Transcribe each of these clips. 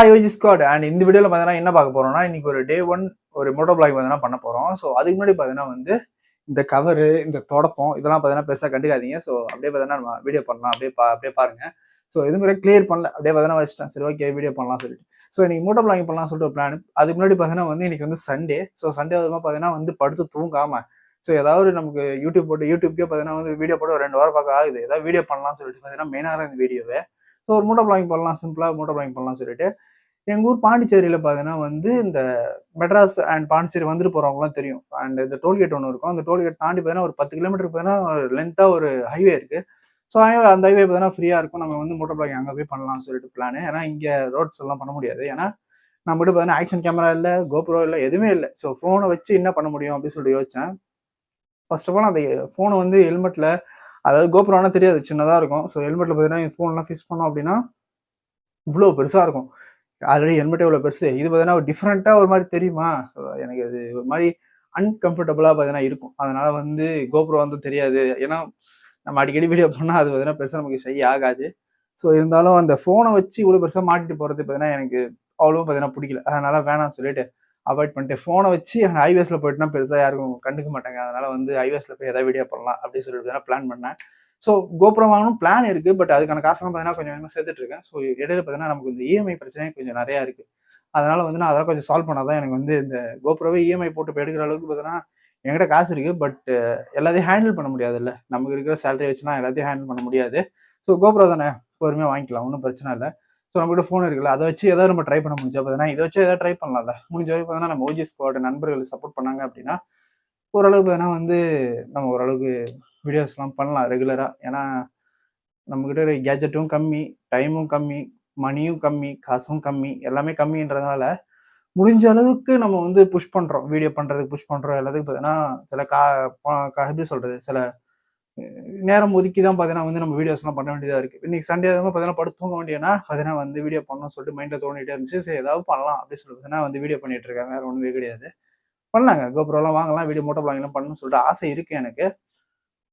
Hi OG squad and இந்த வீடியோவில் பார்த்தீங்கன்னா என்ன பார்க்க போறோம்னா இன்னைக்கு ஒரு டே 1 ஒரு மோட்டோ பிளாக் பார்த்தீங்கன்னா பண்ண போறோம். ஸோ அதுக்கு முன்னாடி பார்த்தீங்கன்னா வந்து இந்த கவரு இந்த தொடப்பம் இதெல்லாம் பார்த்தீங்கன்னா பெருசாக கண்டுக்காதீங்க. ஸோ அப்படியே பார்த்தீங்கன்னா நம்ம வீடியோ பண்ணலாம் அப்படியே பாருங்க. ஸோ எதுவுமே கிளியர் பண்ணல அப்படியே பார்த்தீங்கன்னா வச்சிட்டேன். சரி ஓகே வீடியோ பண்ணலாம் சொல்லிட்டு. ஸோ இன்னைக்கு மோட்டோ பிளாக் பண்ணலாம் சொல்லிட்டு ஒரு பிளான். அதுக்கு முன்னாடி பார்த்தீங்கன்னா வந்து இன்னைக்கு வந்து சண்டே. ஸோ சண்டே அதுமா பார்த்தீங்கன்னா வந்து படுத்து தூங்காம ஸோ ஏதாவது நமக்கு யூடியூப்கே பார்த்தீங்கன்னா வந்து வீடியோ போட்டு ஒரு 2 வாரம் பார்க்க ஆகுது. ஏதாவது வீடியோ பண்ணலாம் சொல்லிட்டு பார்த்தீங்கன்னா மெயினாக இந்த வீடியோவே. ஸோ ஒரு மோட்டோ பிளாக் பண்ணலாம் சிம்பிளாக மோட்டோ பிளாக் பண்ணலாம் சொல்லிட்டு எங்கள் ஊர் பாண்டிச்சேரியில் பார்த்தீங்கன்னா வந்து இந்த மெட்ராஸ் அண்ட் பாண்டிச்சேரி வந்துட்டு போகிறவங்களாம் தெரியும். அண்ட் இந்த டோல்கேட் ஒன்று இருக்கும். அந்த டோல்கேட் தாண்டி பார்த்தீங்கன்னா ஒரு 10 கிலோமீட்டருக்கு பார்த்தீங்கன்னா லென்த்தாக ஒரு ஹைவே இருக்குது. ஸோ அந்த ஹைவே பார்த்தீங்கன்னா ஃப்ரீயாக இருக்கும். நம்ம வந்து மோட்டோ பிளாக் அங்கே போய் பண்ணலாம்னு சொல்லிட்டு பிளான். ஏன்னா இங்கே ரோட்ஸ் எல்லாம் பண்ண முடியாது. ஏன்னா நம்மகிட்ட பார்த்தீங்கன்னா ஆக்ஷன் கேமரா இல்லை, கோப்ரோ இல்லை, எதுவுமே இல்லை. ஸோ ஃபோனை வச்சு என்ன பண்ண முடியும் அப்படின்னு சொல்லிட்டு யோசிச்சேன். ஃபர்ஸ்ட் ஆஃப் ஆல் அந்த ஃபோனை வந்து ஹெல்மெட்டில், அதாவது கோப்ரோனா தெரியாது சின்னதாக இருக்கும். ஸோ ஹெல்மெட்டில் பார்த்தீங்கன்னா ஃபோன்லாம் ஃபிக்ஸ் பண்ணோம் அப்படின்னா இவ்வளோ பெருசாக இருக்கும். ஆல்ரெடி ஹெல்மெட்டே இவ்வளோ பெருசு. இது பார்த்தீங்கன்னா ஒரு டிஃப்ரெண்ட்டாக ஒரு மாதிரி தெரியுமா? ஸோ எனக்கு அது ஒரு மாதிரி அன்கம்ஃபர்டபுளாக பார்த்தீங்கன்னா இருக்கும். அதனால வந்து கோப்ரோ வந்து தெரியாது. ஏன்னா நம்ம அடிக்கடி வீடியோ பண்ணால் அது பார்த்தீங்கன்னா பெருசாக நமக்கு செய்ய ஆகாது. ஸோ இருந்தாலும் அந்த ஃபோனை வச்சு இவ்வளோ பெருசாக மாட்டிட்டு போகிறது பார்த்தீங்கன்னா எனக்கு அவ்வளோ பார்த்தீங்கன்னா பிடிக்கல. அதனால வேணாம்னு சொல்லிட்டு அவாய்ட் பண்ணிட்டு ஃபோனை வச்சு ஹைவேஸில் போயிட்டுனா பெருசாக யாருக்கும் கண்டுக்க மாட்டாங்க. அதனால வந்து ஹைவேஸில் போய் எதாவது வீடியோ பண்ணலாம் அப்படின்னு சொல்லிட்டு பிளான் பண்ணேன். ஸோ கோப்ரோ வாங்கணும் பிளான் இருக்குது. பட் அதுக்கான காசெல்லாம் பார்த்தீங்கன்னா கொஞ்சம் கொஞ்சமாக சேர்த்துட்டு இருக்கேன். ஸோ இடையில பார்த்தீங்கன்னா நமக்கு இந்த இஎம்ஐ பிரச்சனையும் கொஞ்சம் நிறையா இருக்குது. அதனால வந்து நான் அதெல்லாம் கொஞ்சம் சால்வ் பண்ணாதான் எனக்கு வந்து இந்த கோப்ரோவே இஎம்ஐ போட்டு இப்போ எடுக்கிற அளவுக்கு பார்த்தீங்கன்னா என்கிட்ட காசு இருக்குது. பட் எல்லாத்தையும் ஹேண்டில் பண்ண முடியாது இல்லை. நமக்கு இருக்கிற சேலரி வச்சுனா எல்லாத்தையும் ஹேண்டில் பண்ண முடியாது. ஸோ கோப்ரோ தானே பொறுமையாக வாங்கிக்கலாம், ஒன்றும் பிரச்சனை இல்லை. ஸோ நம்மகிட்ட ஃபோன் இருக்குல்ல, அதை வச்சு ஏதாவது நம்ம ட்ரை பண்ண முடிஞ்சா பார்த்தீங்கன்னா இதை வச்சு ஏதாவது ட்ரை பண்ணலாம்ல. முடிஞ்ச வரைக்கும் பார்த்தீங்கன்னா நம்ம ஓஜி ஸ்குவாட் நண்பர்கள் சப்போர்ட் பண்ணாங்க அப்படின்னா ஓரளவுக்கு பார்த்தீங்கன்னா வந்து நம்ம ஓரளவுக்கு வீடியோஸ்லாம் பண்ணலாம் ரெகுலராக. ஏன்னா நம்மக்கிட்ட கேஜெட்டும் கம்மி, டைமும் கம்மி, மணியும் கம்மி, காசும் கம்மி, எல்லாமே கம்மின்றதுனால முடிஞ்ச அளவுக்கு நம்ம வந்து புஷ் பண்ணுறோம். வீடியோ பண்ணுறதுக்கு புஷ் பண்ணுறோம். எல்லாத்துக்கும் பார்த்தீங்கன்னா சில எப்படி சொல்கிறது, சில நேரம் ஒதுக்கி தான் பார்த்தீங்கன்னா வந்து நம்ம வீடியோஸ்லாம் பண்ண வேண்டியதாக இருக்குது. இன்றைக்கி சண்டே பார்த்தீங்கன்னா படுத்து தூங்க வேண்டியனா பார்த்தீங்கன்னா வந்து வீடியோ பண்ணணும்னு சொல்லிட்டு மைண்டில் தோணிகிட்டே இருந்துச்சு. சரி ஏதாவது பண்ணலாம் அப்படின்னு சொல்லிட்டு பார்த்தீங்கன்னா வந்து வீடியோ பண்ணிகிட்டு இருக்காங்க. வேறு ஒன்றுமே கிடையாது. பண்ணலாங்க, கோப்ரோலாம் வாங்கலாம், வீடியோ மோட்டோ பிளாக்லாம் பண்ணணும்னு சொல்லிட்டு ஆசை இருக்குது எனக்கு.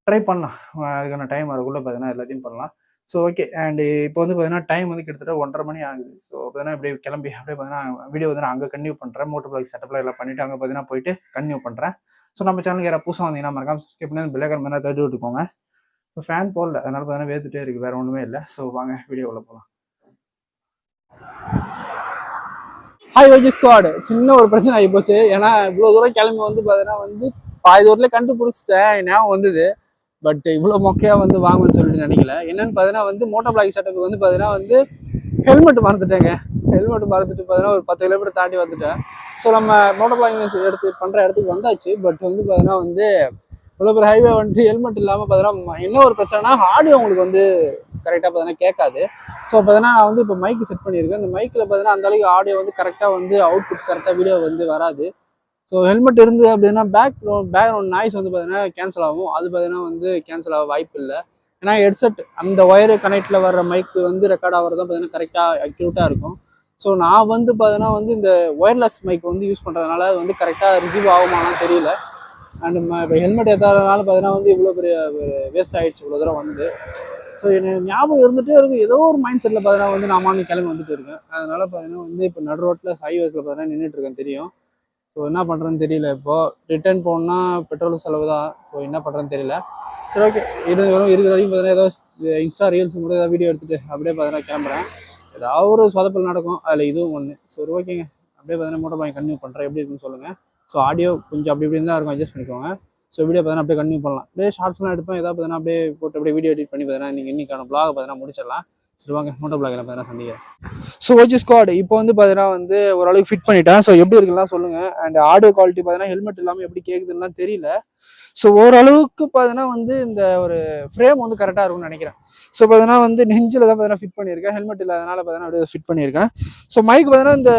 ட்ரை பண்ணலாம். அதுக்கான டைம் அதுக்குள்ளே பார்த்தீங்கன்னா எல்லாத்தையும் பண்ணலாம். So okay. அண்ட் இப்போ வந்து பார்த்தீங்கன்னா டைம் வந்து கிட்டத்தட்ட 1:30 மணி ஆகுது. ஸோ பார்த்தீங்கன்னா இப்படியே கிளம்பி அப்படியே பார்த்தீங்கன்னா வீடியோ வந்து நான் அங்கே கன்டினியூ பண்ணுறேன். மோட்டோ பிளாக் செட்டப்லாம் எல்லாம் பண்ணிவிட்டு அங்கே பார்த்தீங்கன்னா போயிட்டு கன்டினியூ பண்ணுறேன். ஸோ நம்ம சேனலுக்கு யாராவது புதுசாக வந்தீங்கன்னா மறக்காம சப்ஸ்கிரைப் பண்ணி பெல்லைக்கான் மேலே தட்டி விட்டுக்கோங்க. ஸோ ஃபேன் போடல, அதனால பார்த்தீங்கன்னா வேர்த்துட்டே இருக்குது, வேறு ஒன்றுமே இல்லை. ஸோ வாங்க வீடியோவில் போகலாம். Hi OG squad. சின்ன ஒரு பிரச்சனை ஆகி போச்சு. ஏன்னா இவ்வளோ தூரம் கிளம்பி வந்து பார்த்தீங்கன்னா வந்து பாதி தூரத்தில் கண்டுபிடிச்சிட்டேன், ஞாபகம் வந்தது. பட் இவ்வளோ மொக்கையாக வந்து வாங்குன்னு சொல்லிட்டு நினைக்கல. என்னன்னு பார்த்தீங்கன்னா வந்து மோட்டோ பிளாக் செட்டப் வந்து பார்த்தீங்கன்னா வந்து ஹெல்மெட் மறந்துட்டேங்க. ஹெல்மெட் மறந்துட்டு பார்த்தீங்கன்னா ஒரு 10 கிலோமீட்டர் தாண்டி வந்துட்டேன். ஸோ நம்ம மோட்டோ பிளாக் எடுத்து பண்ணுற இடத்துக்கு வந்தாச்சு. பட் வந்து பார்த்தீங்கன்னா வந்து இவ்வளோ பேர் ஹைவே வந்துட்டு ஹெல்மெட் இல்லாமல் பார்த்தீங்கன்னா என்ன ஒரு பிரச்சனைனா ஆடியோ உங்களுக்கு வந்து கரெக்டாக பார்த்தீங்கன்னா கேட்காது. ஸோ பார்த்தீங்கன்னா நான் வந்து இப்போ மைக்கு செட் பண்ணியிருக்கேன். அந்த மைக்கில் பார்த்தீங்கன்னா அந்தளவுக்கு ஆடியோ வந்து கரெக்டாக வந்து அவுட்புட் கரெக்டாக வீடியோ வந்து வராது. ஸோ ஹெல்மெட் இருந்து அப்படின்னா பேக்ரவுண்ட் நாய்ஸ் வந்து பார்த்தீங்கன்னா கேன்சல் ஆகும். அது பார்த்தீங்கன்னா வந்து கேன்சல் ஆக வாய்ப்பு இல்லை. ஏன்னா ஹெட்செட் அந்த ஒயரு கனெக்டில் வர்ற மைக்கு வந்து ரெக்கார்ட் ஆகிறது தான் பார்த்தீங்கன்னா கரெக்டாக அக்யூரேட்டாக இருக்கும். ஸோ நான் வந்து பார்த்தீங்கன்னா வந்து இந்த ஒயர்லெஸ் மைக் வந்து யூஸ் பண்ணுறதுனால வந்து கரெக்டாக ரிசீவ் ஆகுமானாலும் தெரியல. அண்ட் இப்போ ஹெல்மெட் எதாதனால பார்த்தீங்கன்னா வந்து இவ்வளோ பெரிய ஒரு வேஸ்ட் ஆகிடுச்சு இவ்வளோ தூரம் வந்து. ஸோ எனக்கு ஞாபகம் இருந்துகிட்டே இருக்கும். ஏதோ ஒரு மைண்ட் செட்டில் பார்த்தீங்கன்னா வந்து நான் மார்னிங் கிளம்பி வந்துட்டு இருக்கேன். அதனால் பார்த்தீங்கன்னா வந்து இப்போ நடு ரோட்டில் ஹைவேஸில் பார்த்தீங்கன்னா நின்றுட்டு இருக்கேன் தெரியும். ஸோ என்ன பண்ணுறதுன்னு தெரியல. இப்போது ரிட்டர்ன் போகணுன்னா பெட்ரோல் செலவு தான். ஸோ என்ன பண்ணுறதுன்னு தெரியல. சரி ஓகே, இருக்கிற வரைக்கும் பார்த்தீங்கன்னா ஏதோ இன்ஸ்டா ரீல்ஸ் மட்டும் ஏதாவது வீடியோ எடுத்துகிட்டு அப்படியே பார்த்தீங்கன்னா கிளம்புறேன். ஏதாவது ஒரு சொதப்பல் நடக்கும், அதில் இதுவும் ஒன்று. சரி ஓகேங்க, அப்படியே பார்த்தீங்கன்னா மோட்டோ பிளாக் கன்டினியூ பண்ணுறேன். எப்படி இருக்குன்னு சொல்லுங்கள். ஸோ ஆடியோ கொஞ்சம் அப்படி இப்படி தான் இருக்கும், அட்ஜஸ்ட் பண்ணிக்கோங்க. ஸோ வீடியோ பார்த்தீங்கன்னா அப்படியே கன்டினியூ பண்ணலாம். அப்படியே ஷார்ட்ஸ்லாம் எடுப்பேன், ஏதாவது பார்த்தீங்கன்னா அப்படியே போட்டு அப்படியே வீடியோ எடிட் பண்ணி பார்த்தீங்கன்னா நீங்கள் இன்னைக்கான பிளாக் பார்த்தீங்கன்னா முடிச்சிடலாம். சரி வாங்க மோட்டோ பிளாக்ல பார்த்தீங்கன்னா சந்திக்கிறேன். ஸோ ஓஜி ஸ்குவாட் இப்போ வந்து பார்த்தீங்கன்னா வந்து ஓரளவுக்கு ஃபிட் பண்ணிட்டேன். ஸோ எப்படி இருக்குலாம் சொல்லுங்கள். அண்ட் ஆடியோ குவாலிட்டி பார்த்தீங்கன்னா ஹெல்மெட் இல்லாமல் எப்படி கேட்குதுலாம் தெரியல. ஸோ ஓரளவுக்கு பார்த்தீங்கன்னா வந்து இந்த ஒரு ஃப்ரேம் வந்து கரெக்டாக இருக்கும்னு நினைக்கிறேன். ஸோ பார்த்தீங்கன்னா வந்து நெஞ்சில் தான் பார்த்தீங்கன்னா ஃபிட் பண்ணியிருக்கேன். ஹெல்மெட் இல்லாதனால பார்த்தீங்கன்னா அப்படியே ஃபிட் பண்ணியிருக்கேன். ஸோ மைக் பார்த்தீங்கன்னா இந்த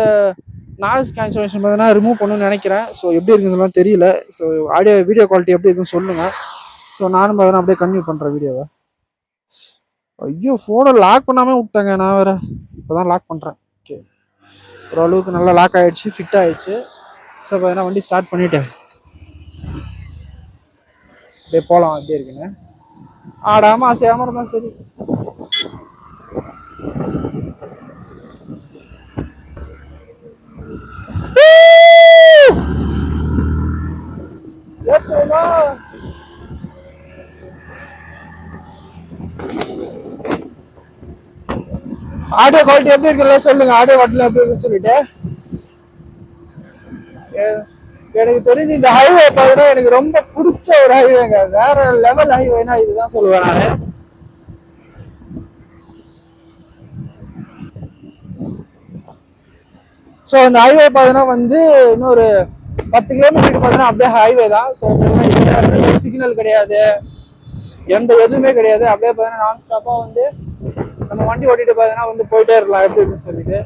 நாய்ஸ் கேன்சலேஷன் பார்த்தீங்கன்னா ரிமூவ் பண்ணணும்னு நினைக்கிறேன். ஸோ எப்படி இருக்குன்னு சொல்லலாம் தெரியல. ஸோ வீடியோ குவாலிட்டி எப்படி இருக்குன்னு சொல்லுங்கள். ஸோ நானும் பார்த்தீங்கன்னா அப்படியே கன்டினியூ பண்ணுறேன் வீடியோவை. ஐயோ ஃபோனை லாக் பண்ணாமல் விட்டேங்க நான் வேறு. இப்போ தான் லாக் பண்ணுறேன். ஓகே, ஓரளவுக்கு நல்லா லாக் ஆகிடுச்சு, ஃபிட் ஆகிடுச்சு. ஸோ பார்த்தீங்கன்னா வண்டி ஸ்டார்ட் பண்ணிவிட்டேன். அப்படியே போகலாம். அப்படியே இருக்குங்க, ஆடாமல் அசையாமல் இருந்தால் சரி. ஆடியோ குவாலிட்டி எப்படி இருக்குல்ல சொல்லுங்க, ஆடியோ குவாலிட்டி எப்படி இருக்குன்னு சொல்லிட்டு. எனக்கு தெரிஞ்சு இந்த ஹைவே பார்த்தீங்கன்னா எனக்கு ரொம்ப பிடிச்ச ஒரு ஹைவேங்க, வேற லெவல் ஹைவேனா இதுதான் சொல்லுவேன் நான். ஸோ இந்த ஹைவே பார்த்தீங்கன்னா வந்து இன்னொரு 10 கிலோமீட்டருக்கு பார்த்தீங்கன்னா அப்படியே ஹைவே தான். ஸோ சிக்னல் கிடையாது, எந்த எதுவுமே கிடையாது. அப்படியே பார்த்தீங்கன்னா நான் ஸ்டாப்பாக வந்து நம்ம வண்டி ஓட்டிட்டு பார்த்தீங்கன்னா வந்து போயிட்டே இருக்கலாம் எப்படி இருக்குன்னு சொல்லிட்டு.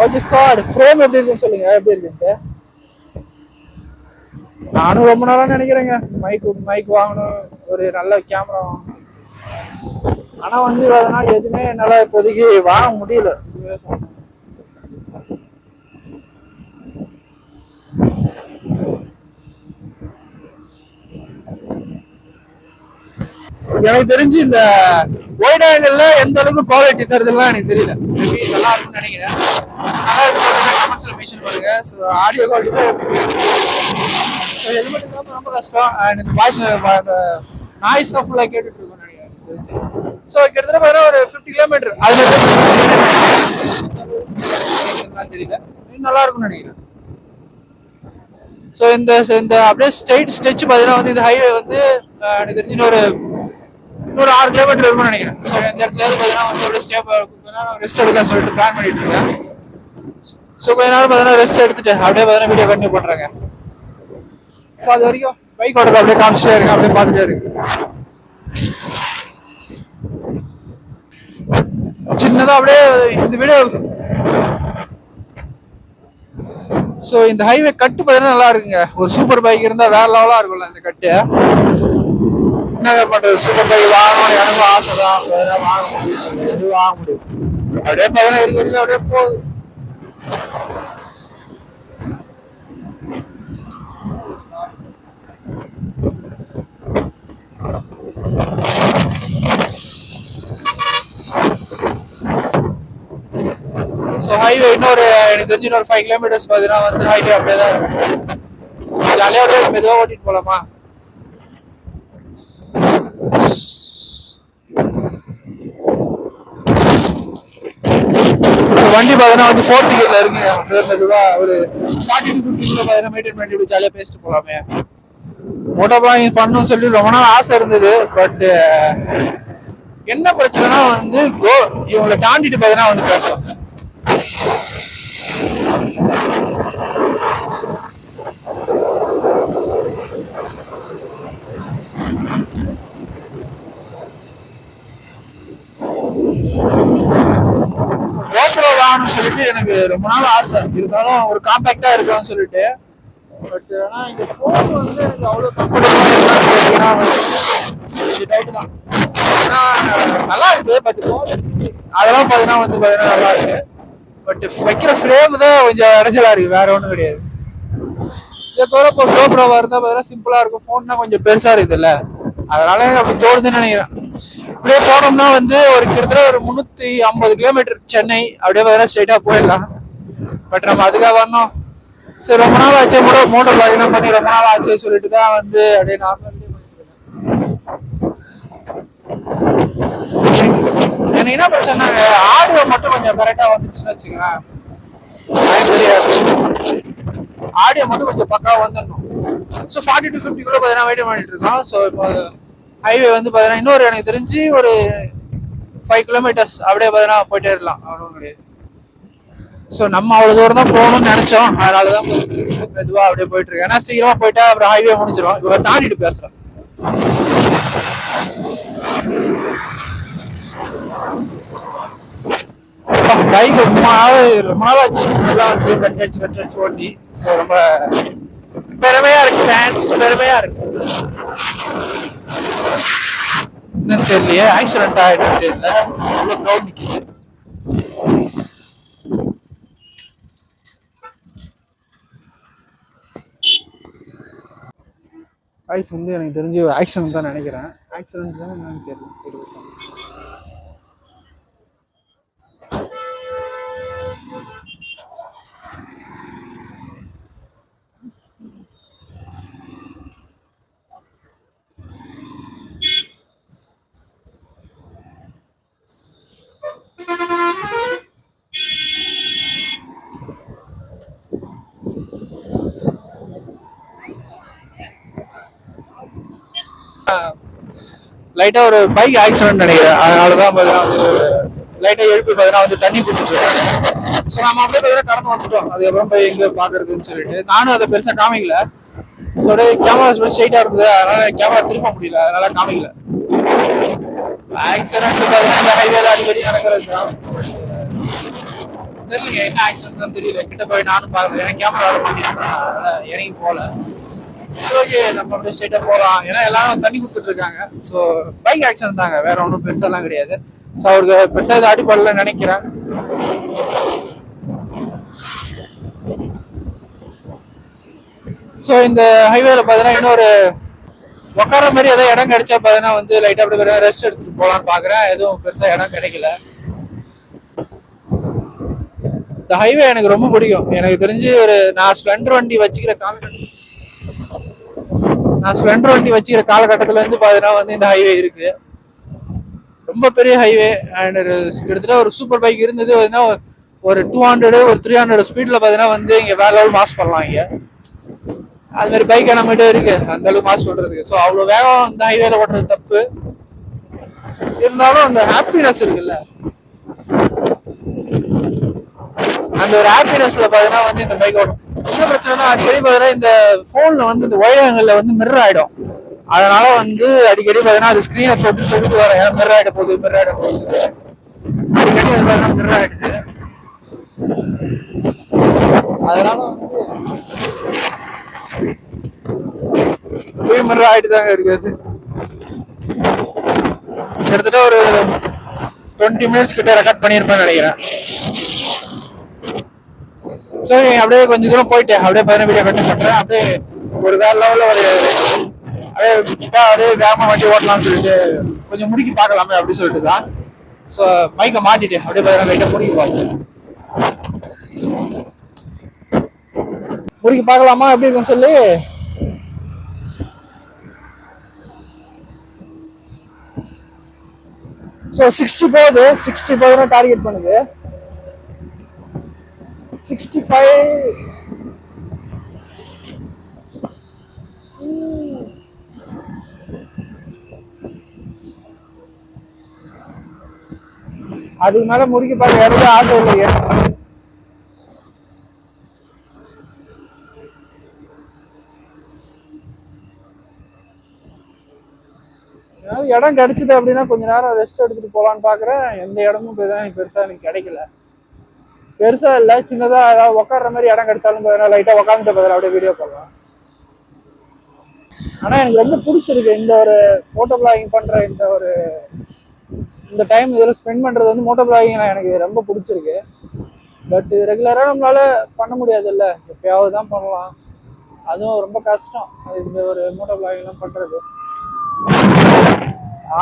ஓகே ஸ்காட் ஃப்ரேம் எப்படி இருக்குன்னு சொல்லுங்க, எப்படி இருக்குன்ட்டு. நானும் ரொம்ப நாளா நினைக்கிறேங்க மைக் வாங்கணும், ஒரு நல்ல கேமரா வாங்கணும். ஆனா வந்து அதனால எதுவுமே என்னால இப்போதைக்கு வாங்க முடியல. எனக்கு தெரிஞ்சு இந்த ஒயிட் ஆங்கிள் எந்த அளவுக்கு குவாலிட்டி தருதுலாம் எனக்கு தெரியல. மேபி நல்லா இருக்கும்னு நினைக்கிறேன். நல்லா இருக்கு கமெண்ட்ஸ்ல மென்ஷன் பண்ணுங்க. ஸோ ஆடியோ குவாலிட்டி ஹெல்மெட் இல்லாமல் ரொம்ப கஷ்டம். அண்ட் இந்த வாய்ஸ் நாய்ஸ் ஃபுல்லாக கேட்டுட்டு இருக்கோம் நினைக்கிறேன். ஸோ கிட்டத்தட்ட பார்த்தீங்கன்னா ஒரு 50 கிலோமீட்டர் அது தெரியல, நல்லா இருக்கும்னு நினைக்கிறேன். ஸோ இந்த அப்படியே ஸ்ட்ரெயிட் ஸ்ட்ரெச் பார்த்தீங்கன்னா வந்து இந்த ஹைவே வந்து எனக்கு தெரிஞ்சு இன்னொரு 6 கிலோமீட்டர் இருக்கும்னு நினைக்கிறேன். ஸோ இந்த இடத்துல பார்த்தீங்கன்னா வந்து அப்படியே ரெஸ்ட் எடுக்க சொல்லிட்டு பிளான் பண்ணிட்டு இருக்கேன். ஸோ கொஞ்ச நேரம் பார்த்தீங்கன்னா ரெஸ்ட் எடுத்துட்டு அப்படியே பார்த்தீங்கன்னா வீடியோ கண்டினியூ பண்றாங்க. ஸோ அது வரைக்கும் பைக் ஓடுறது அப்படியே காமிச்சிட்டே இருக்கு, அப்படியே பார்த்துட்டே இருக்கு. சின்னதா அப்படியே இந்த வீடியோ. ஸோ இந்த ஹைவே கட்டு பார்த்தீங்கன்னா நல்லா இருக்குங்க. ஒரு சூப்பர் பைக் இருந்தா வேற லெவலா இருக்கும்ல இந்த கட்டு. என்ன பண்றது, சூப்பர் பைக் வாங்கணும்னு எனக்கும் ஆசை தான், வாங்க முடியும். அப்படியே பார்த்தீங்கன்னா இருக்கு அப்படியே போகுது. ஸோ ஹைவே இன்னொரு எனக்கு தெரிஞ்சு இன்னொரு 5 கிலோமீட்டர்ஸ் பார்த்தீங்கன்னா வந்து ஹைவே அப்படியே தான் இருக்கும். ஜாலியாக அப்படியே மெதுவாக ஓட்டிட்டு போகலாமா. வண்டி பார்த்தீங்கன்னா வந்து 4th கியர்ல இருக்குங்க. மெதுவாக ஒரு 40 to 50 கிலோ பார்த்தீங்கன்னா மெயின்டைன் பண்ணி ஜாலியாக பேசிட்டு போகலாமே. மோட்டோ பிளாகிங் பண்ணணும்னு சொல்லி ரொம்ப நாள் ஆசை இருந்தது. பட் என்ன பிரச்சனைனா வந்து இவங்களை தாண்டிட்டு பார்த்தீங்கன்னா வந்து பேசுவாங்க. கோப்ரோ வாங்கணும்னு சொல்லிட்டு எனக்கு ரொம்ப நாள் ஆசை இருந்தாலும் ஒரு காம்பேக்டா இருக்கும்னு சொல்லிட்டு. பட் ஆனா இந்த ஃபோன் வந்து எனக்கு அவ்வளோ கம்ஃபர்டபுளா தான். நல்லா இருக்கு. பட் அதெல்லாம் பார்த்தீங்கன்னா வந்து பார்த்தீங்கன்னா நல்லா இருக்கு. பட் வைக்கிற ஃப்ரேம் தான் கொஞ்சம் இடைஞ்சலா இருக்கு, வேற ஒன்றும் கிடையாது. இதை தவிர இப்போ கோப்ரோவா இருந்தால் பார்த்தீங்கன்னா சிம்பிளா இருக்கும். ஃபோன்னா கொஞ்சம் பெருசா இருக்குதுல்ல, அதனால அப்படி தோணுதுன்னு நினைக்கிறேன். இப்படியே போனோம்னா வந்து ஒரு கிட்டத்தட்ட ஒரு 350 கிலோமீட்டர் சென்னை அப்படியே பார்த்தீங்கன்னா ஸ்ட்ரெயிட்டா போயிடலாம். பட் நம்ம அதுக்காக வரணும். சரி ரொம்ப நாள் ஆச்சு கூட மோட்டோ பிளாகிங் பண்ணி ரொம்ப நாள் ஆச்சு சொல்லிட்டு தான் வந்து அப்படியே நார்மல் எனக்கு என்ன பிரச்சனை, ஆடியோ மட்டும் கொஞ்சம் கரெக்டா வந்துச்சுன்னு வச்சுக்கலாம். ஆடியோ மட்டும் கொஞ்சம் பக்கா வந்துடணும். ஸோ 40 to 50 கிலோ பார்த்தீங்கன்னா வெயிட் பண்ணிட்டு இருக்கோம். ஸோ இப்போ ஹைவே வந்து பார்த்தீங்கன்னா இன்னொரு எனக்கு தெரிஞ்சு ஒரு 5 கிலோமீட்டர்ஸ் அப்படியே பார்த்தீங்கன்னா போயிட்டே இருக்கலாம், அவ்வளோ கிடையாது. ஸோ நம்ம அவ்வளோ தூரம் தான் போகணும்னு நினைச்சோம், அதனால தான் மெதுவாக அப்படியே போயிட்டு இருக்கேன். ஏன்னா சீக்கிரமா போயிட்டா அப்புறம் ஹைவே முடிஞ்சிடும். இவங்க தாண்டிட்டு பேசுறேன். பைக் ரொம்ப நாளாச்சு எல்லாம் வந்து கட்டடிச்சு ஓட்டி. ஸோ ரொம்ப பெருமையா இருக்கு ஃபேன்ஸ், பெருமையா இருக்கு. என்னன்னு தெரியலையே, ஆக்சிடென்ட் ஆயிட்டு தெரியல, அவ்வளோ க்ரௌட் நிக்குது. ஐஸ் வந்து எனக்கு தெரிஞ்சு ஆக்சிடென்ட் தான் நினைக்கிறேன். ஆக்சிடென்ட் தான் என்னன்னு தெரியல. லைட்டாக ஒரு பைக் ஆக்சிடென்ட் நினைக்கிறேன். அதனால தான் பார்த்தீங்கன்னா லைட்டாக எழுப்பி பார்த்தீங்கன்னா வந்து தண்ணி கொடுத்துட்டு ஸோ நம்ம அப்படியே பார்த்தீங்கன்னா கடந்து வந்துட்டோம். அதுக்கப்புறம் போய் எங்கே பார்க்கறதுன்னு சொல்லிட்டு நானும் அதை பெருசாக காமிக்கல. ஸோ அப்படியே கேமரா ஸ்ட்ரைட்டாக இருந்தது, அதனால கேமரா திருப்ப முடியல, அதனால காமிக்கல. ஆக்சிடென்ட் பார்த்தீங்கன்னா இந்த ஹைவேல அடிக்கடி நடக்கிறது தான். தெரியல என்ன ஆக்சிடென்ட் தான் தெரியல. கிட்ட போய் நானும் பார்க்கல, ஏன்னா கேமரா மாட்டிருக்கேன், அதனால இறங்கி போகல. சரி ஓகே, நம்ம அப்படியே ஸ்ட்ரைட்டா போகலாம். ஏன்னா எல்லாரும் தண்ணி கொடுத்துட்டு இருக்காங்க. ஸோ பைக் ஆக்சிடென்ட் தாங்க, வேற ஒன்றும் பெருசாலாம் கிடையாது. ஸோ அவருக்கு பெருசாக இது அடிப்படல நினைக்கிறேன். ஸோ இந்த ஹைவேல பார்த்தீங்கன்னா இன்னொரு உட்கார மாதிரி ஏதோ இடம் கிடைச்சா பார்த்தீங்கன்னா வந்து லைட்டாக அப்படி ரெஸ்ட் எடுத்துட்டு போகலான்னு பார்க்குறேன். எதுவும் பெருசாக இடம் கிடைக்கல. இந்த ஹைவே எனக்கு ரொம்ப பிடிக்கும். எனக்கு தெரிஞ்சு நான் ஸ்ப்ளெண்டர் வண்டி வச்சுக்கிற காலகட்டத்துல இருந்து பார்த்தீங்கன்னா வந்து இந்த ஹைவே இருக்கு. ரொம்ப பெரிய ஹைவே அண்ட் கிட்டத்தட்ட ஒரு சூப்பர் பைக் இருந்தது ஒரு 200 ஒரு 300 ஸ்பீட்ல பார்த்தீங்கன்னா வந்து இங்கே வேற லெவல் மாஸ் பண்ணலாம். இங்கே அது மாதிரி பைக் நம்மகிட்ட இருக்கு அந்த அளவுக்கு மாஸ் பண்றதுக்கு. ஸோ அவ்வளோ வேகம் இந்த ஹைவேல ஓட்டுறது தப்பு. இருந்தாலும் அந்த ஹாப்பினஸ் இருக்குல்ல, அந்த ஒரு ஹாப்பினஸ்ல பார்த்தீங்கன்னா வந்து இந்த பைக் ஓடும். என்ன பிரச்சனைனா அடிக்கடி பார்த்தீங்கன்னா இந்த போன்ல வந்து இந்த ஒயரங்கள்ல வந்து மிரர் ஆயிடும். அதனால வந்து அடிக்கடி பார்த்தீங்கன்னா அது ஸ்கிரீனை தொட்டு வர மிரர் ஆயிட போகுது அடிக்கடி அது பார்த்தீங்கன்னா மிரர் ஆயிடுது. அதனால வந்து மிரர் ஆயிட்டு தாங்க இருக்குது. கிட்டத்தட்ட ஒரு 20 மினிட்ஸ் கிட்ட ரெக்கார்ட் பண்ணியிருப்பேன்னு நினைக்கிறேன். ஸோ அப்படியே கொஞ்சம் தூரம் போயிட்டு அப்படியே பதினஞ்சு வீடியோ கண்டினியூ பண்றேன். அப்படியே ஒரு வேற லெவலில் அப்படியே வேகமாக வண்டி ஓட்டலாம்னு சொல்லிட்டு கொஞ்சம் முடுக்கி பார்க்கலாமே அப்படின்னு சொல்லிட்டு தான். ஸோ மைக்கை மாட்டிட்டு அப்படியே பார்த்தீங்கன்னா லைட்டாக முடுக்கி பார்க்கலாமா எப்படி இருக்குன்னு சொல்லி. ஸோ 60 போகுது, 60 போகுதுன்னா டார்கெட் பண்ணுது. 65 அதுக்கு மேல முறுக்கி பார்க்க எனக்கு ஆசை இல்லையே. இடம் கிடைச்சது அப்படின்னா கொஞ்ச நேரம் ரெஸ்ட் எடுத்துட்டு போலான்னு பாக்குறேன். எந்த இடமும் பெருசா எனக்கு கிடைக்கல. பெருசா இல்ல, சின்னதா ஏதாவது உட்கார்ற மாதிரி இடம் கிடைச்சாலும் லைட்டா உட்காந்துட்டு பதில் அப்படியே வீடியோ போடலாம். ஆனா எனக்கு ரொம்ப பிடிச்சிருக்கு இந்த ஒரு மோட்டோ பிளாகிங் பண்ற இந்த டைம் இதெல்லாம் ஸ்பெண்ட் பண்றது வந்து மோட்டோ பிளாகிங் எனக்கு ரொம்ப பிடிச்சிருக்கு. பட் இது ரெகுலரா நம்மளால பண்ண முடியாது இல்ல, எப்பயாவது தான் பண்ணலாம். அதுவும் ரொம்ப கஷ்டம் இந்த ஒரு மோட்டோ பிளாகிங் எல்லாம் பண்றது.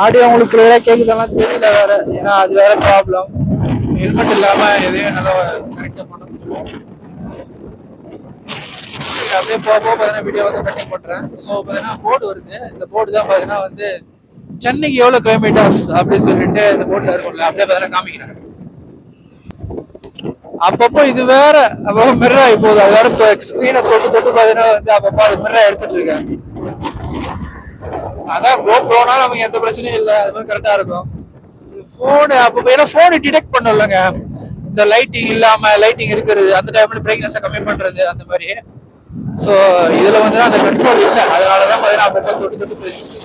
ஆடியோ உங்களுக்கு கிளியரா கேக்குதெல்லாம் தெரியல வேற, ஏன்னா அது வேற ப்ராப்ளம். ஹெல்மெட் இல்லாம எதையும் நல்லா கரெக்டா பண்ண முடியும். அப்படியே போக பார்த்தீங்கன்னா வீடியோ வந்து கண்டினியூ பண்றேன். ஸோ பார்த்தீங்கன்னா போர்டு வருது. இந்த போர்டு தான் பார்த்தீங்கன்னா வந்து சென்னைக்கு எவ்வளவு கிலோமீட்டர்ஸ் அப்படின்னு சொல்லிட்டு இந்த போர்டுல இருக்கும்ல, அப்படியே பார்த்தீங்கன்னா காமிக்கிறேன். அப்பப்போ இது வேற அப்பப்போ மிரர் ஆகி போகுது. அது வேற ஸ்கிரீனை தொட்டு பார்த்தீங்கன்னா வந்து அப்பப்போ அது மிரர் எடுத்துட்டு இருக்கேன். அதான் கோப்ரோனா நமக்கு எந்த பிரச்சனையும் இல்லை, அது மாதிரி கரெக்டா இருக்கும். போனு அப்போ ஏன்னா போனு டிடெக்ட் பண்ணலங்க, இந்த லைட்டிங் இல்லாம லைட்டிங் இருக்கிறது, அந்த டைம்ல பிரைட்னஸ் கம்மி பண்றது அந்த மாதிரி. ஸோ இதுல வந்து அந்த கண்ட்ரோல் இல்லை, அதனாலதான் பார்த்தீங்கன்னா அப்பப்போ தொட்டு பேசிட்டு.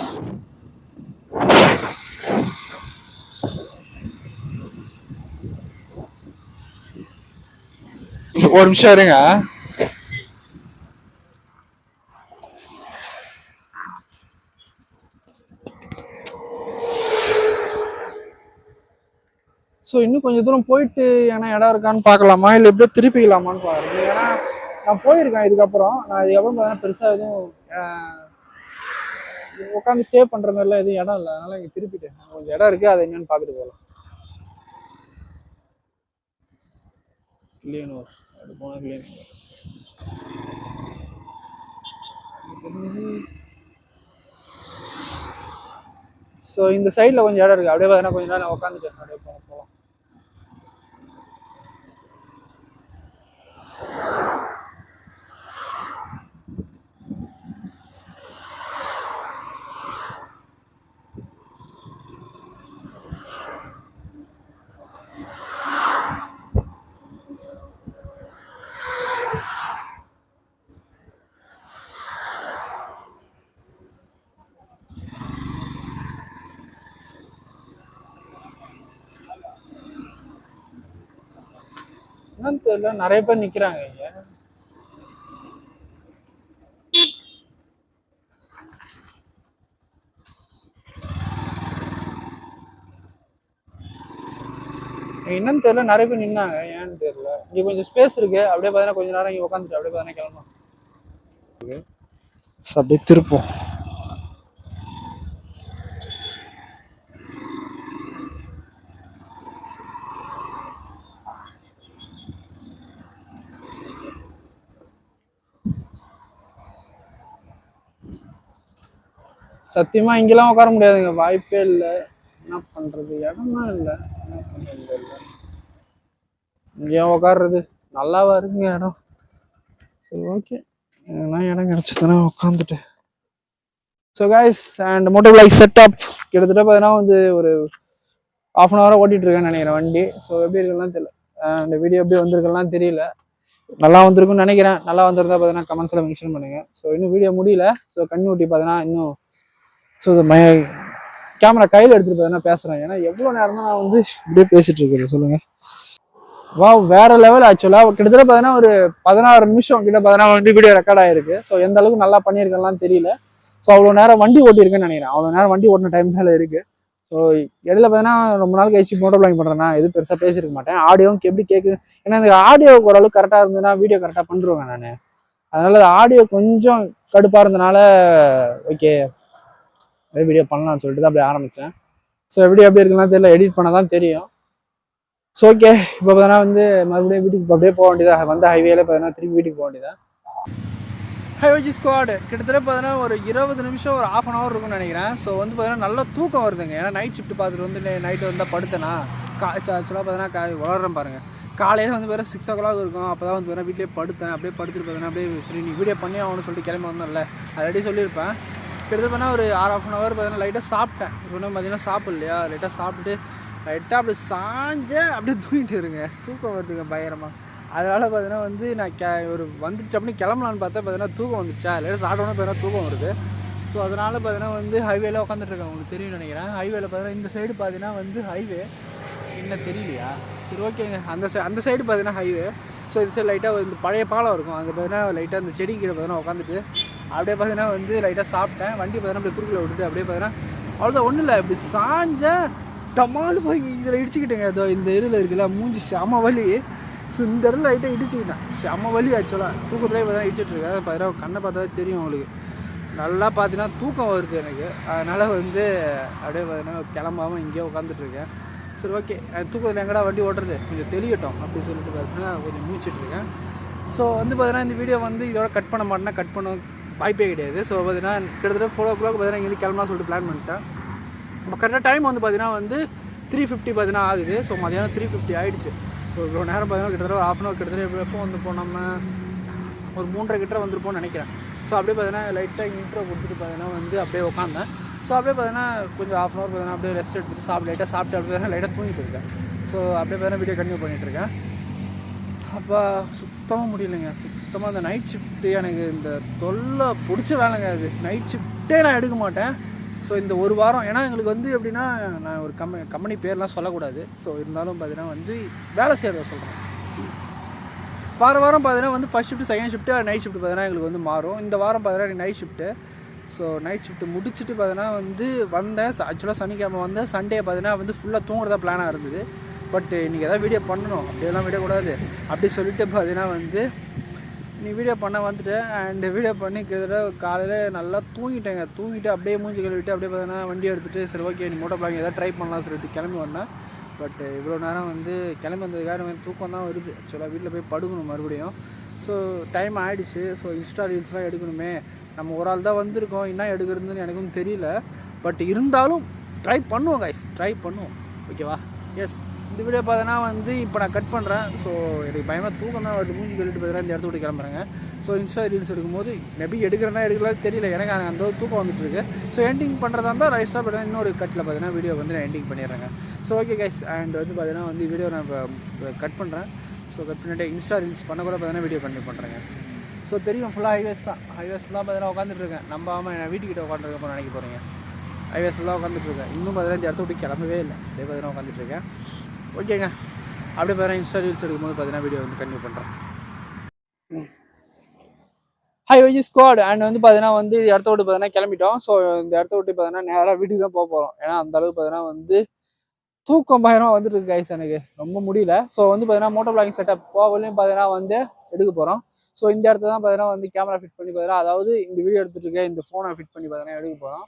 ஒரு நிமிஷம் இருங்க. ஸோ இன்னும் கொஞ்சம் தூரம் போயிட்டு ஏன்னா இடம் இருக்கான்னு பார்க்கலாமா இல்லை எப்படியோ திருப்பிக்கலாமான்னு பாருங்க. ஏன்னா நான் போயிருக்கேன் இதுக்கப்புறம். நான் இதுக்கப்புறம் பார்த்தீங்கன்னா பெருசாக எதுவும் உட்காந்து ஸ்டே பண்ணுற மாதிரிலாம் எதுவும் இடம் இல்லை. அதனால இங்கே திருப்பிட்டு கொஞ்சம் இடம் இருக்குது, அதை என்னன்னு பார்த்துட்டு போகலாம். கிளியனூர் அது போனால் கிளியனூர். ஸோ இந்த சைடில் கொஞ்சம் இடம் இருக்குது, அப்படியே பார்த்தீங்கன்னா கொஞ்சம் நேரம் உட்காந்துட்டு அப்படியே போகலாம். என்னன்னு தெரியல, நிறைய பேர் நிற்கிறாங்க இங்கே. என்னன்னு தெரியல, நிறைய பேர் நின்னாங்க, ஏன்னு தெரியல. இங்கே கொஞ்சம் ஸ்பேஸ் இருக்கு, அப்படியே பார்த்தீங்கன்னா கொஞ்ச நேரம் இங்கே உட்காந்துட்டு அப்படியே பார்த்தீங்கன்னா கிளம்பலாம். அப்படியே திருப்போம். சத்தியமா இங்கெல்லாம் உட்கார முடியாதுங்க, வாய்ப்பே இல்லை. என்ன பண்றது, இடமா இல்லை, என்ன பண்றது இல்லை. இங்கேயும் உட்காடுறது நல்லாவா இருக்குங்க இடம். சரி ஓகே, ஏன்னா இடம் கிடைச்சதுன்னா உட்காந்துட்டு. So guys, and moto vlog setup கிட்டத்தட்ட பார்த்தீங்கன்னா வந்து ஒரு ½ அன் ஹவராக ஓட்டிட்டு இருக்கேன்னு நினைக்கிறேன் வண்டி. ஸோ எப்படி இருக்கலாம் தெரியல, அந்த வீடியோ எப்படி வந்திருக்கலாம் தெரியல. நல்லா வந்திருக்குன்னு நினைக்கிறேன். நல்லா வந்திருந்தா பார்த்தீங்கன்னா கமெண்ட்ஸில் மென்ஷன் பண்ணுங்க. ஸோ இன்னும் வீடியோ முடியல. ஸோ கன்னியூட்டி பார்த்தீங்கன்னா இன்னும் ஸோ கேமரா கையில் எடுத்துகிட்டு பார்த்தீங்கன்னா பேசுகிறேன். ஏன்னா எவ்வளோ நேரம் தான் நான் வந்து இப்படியே பேசிட்டு இருக்கிறது சொல்லுங்கள். வா, வேற லெவல். ஆக்சுவலாக கிட்டத்தட்ட பார்த்தீங்கன்னா ஒரு 16 நிமிஷம் கிட்ட பார்த்தீங்கன்னா வந்து வீடியோ ரெக்கார்ட் ஆயிருக்கு. ஸோ எந்த அளவுக்கு நல்லா பண்ணியிருக்கலாம் தெரியல. ஸோ அவ்வளோ நேரம் வண்டி ஓட்டியிருக்கேன்னு நினைக்கிறேன். அவ்வளோ நேரம் வண்டி ஓட்டின டைம் தான் இருக்குது. ஸோ இடையில பார்த்தீங்கன்னா ரொம்ப நாள் கழிச்சு மோட்டோ பிளாகிங் பண்ணுறேன்னா எதுவும் பெருசாக பேசியிருக்க மாட்டேன். ஆடியோவும் எப்படி கேட்குது, ஏன்னா இந்த ஆடியோ ஓரளவுக்கு கரெக்டாக இருந்ததுன்னா வீடியோ கரெக்டாக பண்ணிருவேன் நான். அதனால ஆடியோ கொஞ்சம் கடுப்பாக இருந்தனால ஓகே வீடியோ பண்ணலாம்னு சொல்லிட்டு தான் அப்படியே ஆரம்பித்தேன். ஸோ வீடியோ எப்படி இருக்குன்னா தெரியல, எடிட் பண்ண தான் தெரியும். ஸோ ஓகே, இப்போ பார்த்தீங்கன்னா வந்து மறுபடியும் வீட்டுக்கு அப்படியே போக வேண்டியதா, வந்து ஹைவேல பார்த்தீங்கன்னா திரும்பி வீட்டுக்கு போக வேண்டியதா. ஹைவேஜி ஸ்குவாடு கிட்டத்தட்ட பார்த்தீங்கன்னா ஒரு 20 நிமிஷம், ஒரு ½ அன் ஹவர் இருக்கும்னு நினைக்கிறேன். ஸோ வந்து பார்த்தீங்கன்னா நல்லா தூக்கம் வருதுங்க. ஏன்னா நைட் ஷிஃப்ட் பார்த்துட்டு வந்து நைட்டு வந்தால் படுத்தேன்னா ஆக்சுவலாக பார்த்தீங்கன்னா வளர்றேன் பாருங்கள். காலையில் வந்து வேறு 6 o'clock இருக்கும். அப்போ தான் வந்து வேறு வீட்டிலே படுத்தேன். அப்படியே படுத்துட்டு பார்த்தீங்கன்னா அப்படியே சரி நீ வீடியோ பண்ணி ஆகணும்னு சொல்லிட்டு கிளம்பி வந்தோம்ல, ஆல்ரெடி சொல்லியிருப்பேன். கிட்டத்தட்ட பார்த்தீங்கன்னா ஒரு ½ அன் ஹவர் பார்த்தீங்கன்னா லைட்டாக சாப்பிட்டேன். இப்போ பார்த்தீங்கன்னா சாப்பிட்லையா, லைட்டாக சாப்பிட்டுட்டு லைட்டாக அப்படி சாஞ்சேன், அப்படியே தூங்கிட்டு இருங்க. தூக்கம் வருதுங்க பயங்கரமாக. அதனால் பார்த்தீங்கன்னா வந்து நான் ஒரு வந்துட்டு அப்படி கிளம்பலான்னு பார்த்தா பார்த்தீங்கன்னா தூக்கம் வந்துச்சா, லைட்டாக சாப்பிட்டோன்னே பார்த்தீங்கன்னா தூக்கம் வருது. ஸோ அதனால் பார்த்தீங்கன்னா வந்து ஹைவேல உட்காந்துட்ருக்கேன். உங்களுக்கு தெரியும்னு நினைக்கிறேன். ஹைவேல பார்த்தீங்கன்னா இந்த சைடு பார்த்தீங்கன்னா வந்து ஹைவே என்ன தெரியலையா, சரி ஓகேங்க. அந்த சைடு பார்த்தீங்கன்னா ஹைவே. ஸோ இந்த சைடு லைட்டாக இந்த பழைய பாலம் இருக்கும், அங்கே பார்த்தீங்கன்னா லைட்டாக அந்த செடி கீழே பார்த்தீங்கன்னா உட்காந்துட்டு அப்படியே பார்த்தீங்கன்னா வந்து லைட்டாக சாப்பிட்டேன். வண்டி பார்த்தீங்கன்னா அப்படியே குறுக்கில் விட்டுட்டு அப்படியே பார்த்தீங்கன்னா அவ்வளோதான், ஒன்றும் இல்லை. இப்படி சாஞ்ச டமாலு போய் இதில் இடிச்சுக்கிட்டேங்க. அதோ இந்த இதில் இருக்குல்ல மூஞ்சி செம வலி. ஸோ இந்த இடத்துல லைட்டாக இடிச்சுக்கிட்டேன், செம வலி. ஆக்சுவலாக தூக்கத்துலேயே பார்த்தா இடிச்சிட்ருக்கேன். பார்த்தீங்கன்னா கண்ணை பார்த்தாலே தெரியும் உங்களுக்கு. நல்லா பார்த்தீங்கன்னா தூக்கம் வருது எனக்கு. அதனால் வந்து அப்படியே பார்த்தீங்கன்னா கிளம்பாமல் இங்கேயே உட்காந்துட்ருக்கேன். சரி ஓகே, தூக்கத்தில் எங்கடா வண்டி ஓட்டுறது, கொஞ்சம் தெளியட்டும் அப்படி சொல்லிட்டு பார்த்தீங்கன்னா கொஞ்சம் மூச்சிட்ருக்கேன். ஸோ வந்து பார்த்தீங்கன்னா இந்த வீடியோ வந்து இதோட கட் பண்ண மாட்டேன்னா கட் பண்ண வாய்ப்பே கிடையாது. ஸோ பார்த்தீங்கன்னா கிட்டத்தட்ட 4 o'clock பார்த்தீங்கன்னா இங்கேருந்து கிளம்பலாம் சொல்லிட்டு பிளான் பண்ணிட்டேன். இப்போ கரெக்டாக டைம் வந்து பார்த்தீங்கன்னா வந்து 3:50 பார்த்தீங்கன்னா ஆகுது. ஸோ மதியானம் 3:50 ஆகிடுச்சு. ஸோ இவ்வளோ நேரம் பார்த்தீங்கன்னா கிட்டத்தட்ட ஒரு ½ அன் ஹவர் கிட்டத்தட்ட எப்போ வந்துப்போம், நம்ம ஒரு 3:30 கிட்ட வந்திருப்போம்னு நினைக்கிறேன். ஸோ அப்படியே பார்த்தீங்கன்னா லைட்டாக இன்ட்ரோ கொடுத்துட்டு பார்த்தீங்கன்னா வந்து அப்படியே உட்காந்தேன். ஸோ அப்படியே பார்த்தீங்கன்னா கொஞ்சம் ½ அன் ஹவர் பார்த்தீங்கன்னா அப்படியே ரெஸ்ட் எடுத்துகிட்டு லைட்டாக சாப்பிட்டு அப்படியே பார்த்தீங்கன்னா லைட்டாக தூங்கிட்டு இருக்கேன். ஸோ அப்படியே பார்த்தீங்கன்னா வீடியோ கண்டினியூ பண்ணிகிட்ருக்கேன். அப்போ சுத்தமாக முடியலைங்க, சுத்தமாக அந்த நைட் ஷிஃப்ட்டு எனக்கு இந்த தொல்லை பிடிச்ச வேலைங்க. அது நைட் ஷிஃப்ட்டே நான் எடுக்க மாட்டேன். ஸோ இந்த ஒரு வாரம், ஏன்னா எங்களுக்கு வந்து எப்படின்னா நான் ஒரு கம்பெனி பேர்லாம் சொல்லக்கூடாது. ஸோ இருந்தாலும் பார்த்தீங்கன்னா வந்து வேலை செய்கிறத சொல்கிறேன். வாரம் பார்த்தீங்கன்னா வந்து first shift, second shift, night shift பார்த்தீங்கன்னா எங்களுக்கு வந்து மாறும். இந்த வாரம் பார்த்தீங்கன்னா night shift. So night shift முடிச்சுட்டு பார்த்தீங்கன்னா வந்து வந்தேன். ஆக்சுவலாக சனிக்கிழமை வந்தேன். சண்டே பார்த்தீங்கன்னா வந்து ஃபுல்லாக தூங்குறதா பிளானாக இருந்தது. பட் இன்றைக்கி எதாவது வீடியோ பண்ணணும், அப்படியெல்லாம் விடக்கூடாது அப்படி சொல்லிட்டு பார்த்தீங்கன்னா வந்து நீ வீடியோ பண்ண வந்துட்டேன். அண்ட் வீடியோ பண்ணி கிட்டத்தட்ட காலையில் நல்லா தூங்கிட்டேங்க. தூங்கிட்டு அப்படியே மூஞ்சி கழுவிட்டு அப்படியே பார்த்தீங்கன்னா வண்டி எடுத்துகிட்டு சரி ஓகே நீ மோட்டோ பிளாகிங் எதாவது ட்ரை பண்ணலாம் சொல்லிட்டு கிளம்பி வந்தேன். பட் இவ்வளோ நேரம் வந்து கிளம்பி வந்ததுக்காக தூக்கம் தான் வருது. ஆக்சுவலாக வீட்டில் போய் படுக்கணும் மறுபடியும். ஸோ டைம் ஆகிடுச்சு. ஸோ இன்ஸ்டா ரீல்ஸ்லாம் எடுக்கணுமே, நம்ம ஒரு ஆள் தான் வந்திருக்கோம், என்ன எடுக்கிறதுன்னு எனக்கும் தெரியல. பட் இருந்தாலும் ட்ரை பண்ணுவோம் கைஸ், ட்ரை பண்ணுவோம் ஓகேவா. எஸ், இந்த வீடியோ பார்த்தீங்கன்னா வந்து இப்போ நான் கட் பண்ணுறேன். ஸோ எனக்கு பயமாக தூக்கம் தான் வருது. மூஞ்சி கழிட்டு பார்த்தீங்கன்னா இந்த இடத்த விட்டு கிளம்புறேங்க. ஸோ இன்ஸ்டா ரீல்ஸ் எடுக்கும்போது மேபி எடுக்கிறேன்னா எடுக்கலாம் தெரியல, எனக்கு அந்த தூக்கம் வந்துட்டுருக்கு. ஸோ எண்டிங் பண்ணுறதா இருந்தால் ரைஸாக பார்த்தீங்கன்னா இன்னொரு கட்டில் பார்த்தீங்கன்னா வீடியோ வந்து நான் எண்டிங் பண்ணிடுறேங்க. ஸோ ஓகே கைஸ், அண்ட் வந்து பார்த்தீங்கன்னா வந்து வீடியோ நான் இப்போ கட் பண்ணுறேன். ஸோ கட் பண்ணிவிட்டு இன்ஸ்டா ரீல்ஸ் பண்ண கூட பார்த்தீங்கன்னா வீடியோ கண்டினியூ பண்ணுறேங்க. ஸோ தெரியும் ஃபுல்லாக ஹைவேஸ் தான் பார்த்தீங்கன்னா உட்காந்துட்ருக்கேன். நம்பாமல் நான் வீட்டுக்கிட்ட உட்காந்துருக்கப்போ நினைக்க போகிறீங்க. ஹைவேஸில் தான் உட்காந்துட்ருக்கேன். இன்னும் பார்த்தீங்கன்னா இந்த இடத்த விட்டு கிளம்பவே இல்லை, அதே பார்த்தீங்கன்னா உட்காந்துட்ருக்கேன். ஓகேங்க, அப்படியே பார்த்தீங்கன்னா இன்ஸ்டா ரீல்ஸ் எடுக்கும்போது பார்த்தீங்கன்னா வீடியோ வந்து கண்டினியூ பண்ணுறேன். ஹை ஒய்ஜி ஸ்குவாட் அண்ட் வந்து பார்த்தீங்கன்னா வந்து இடத்த விட்டு பார்த்தீங்கன்னா கிளம்பிட்டோம். ஸோ இந்த இடத்த விட்டு பார்த்தீங்கன்னா நேராக வீட்டுக்கு தான் போக போகிறோம். ஏன்னா அந்த அளவுக்கு பார்த்தீங்கன்னா வந்து தூக்கம் பயணம் வந்துட்டு இருக்கு கைஸ், எனக்கு ரொம்ப முடியல. ஸோ வந்து பார்த்தீங்கன்னா மோட்டோ பிளாகிங் செட்டப் போகலையும் பார்த்தீங்கன்னா வந்து எடுக்க போகிறோம். ஸோ இந்த இடத்துல தான் பார்த்தீங்கன்னா வந்து கேமரா ஃபிட் பண்ணி பார்த்தீங்கன்னா, அதாவது இந்த வீடியோ எடுத்துட்டு இருக்க இந்த ஃபோனை ஃபிட் பண்ணி பார்த்தீங்கன்னா எடுக்க போகிறோம்.